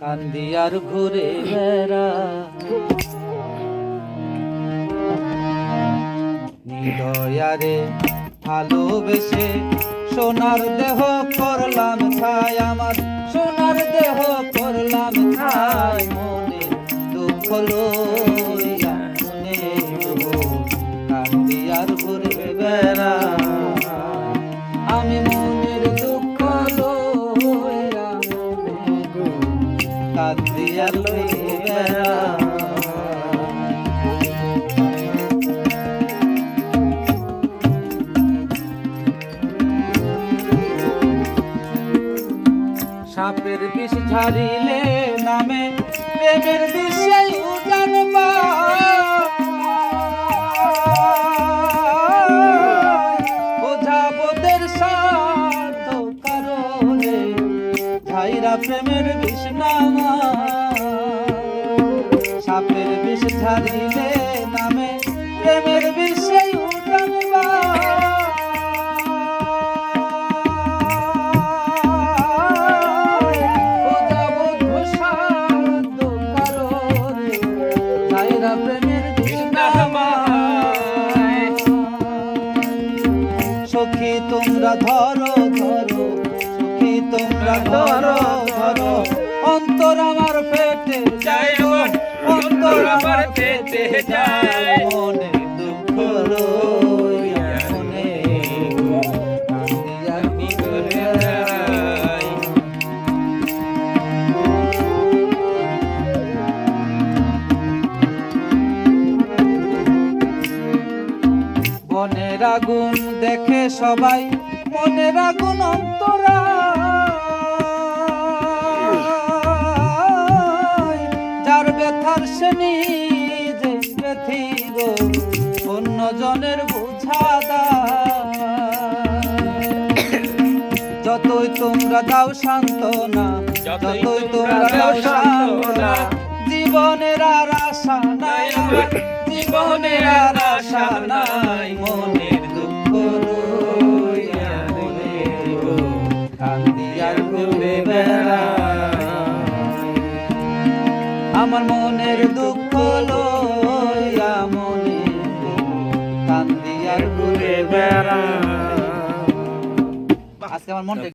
কান্দি আর ঘুরে বেড়া নিদয়ারে ভালোবেসে সোনার দেহ করলাম ছাই আমার সোনার দেহ করলাম ছাই মনে দুঃখ লইয়া মনে কান্দি আর ঘুরে বেড়া আমি মনের দুঃখ লইয়া কান্দি আর ঘুরে বেড়া সাপের বিষ ঝাড়িলে নামে প্রেমের বিষে উজান ওঝাবদের সাধ্য কারণে ঝাইরা প্রেমের বিষ নামা সাপের বিষ ঝাড়িলে নামে প্রেমের বিষে উজান সখী তোমরা ধরো ধরো সখী তোমরা ধরো ধরো অন্তর আমার পেটে যায় অন্তর আমার পেটে যায় মনে দুঃখ লইয়া মনে কান্দিয়া কি করে বেড়াই মনের আগুন দেখে সবাই মনের আগুন অন্তরা যার ব্যথার সে নিজে ব্যথিব অন্য জনের বুঝাদা যতই তোমরা দাও সান্ত্বনা যতই তোমরা দাও সান্ত্বনা জীবনের আর আশা নাই জীবনের আর আশা নাই মনের দুঃখ লইয়া মনে কান্দি আর ঘুরে বেড়াই আমার মনের দুঃখ লইয়া মনে কান্দি আর ঘুরে বেড়াই আজকে আমার মনটা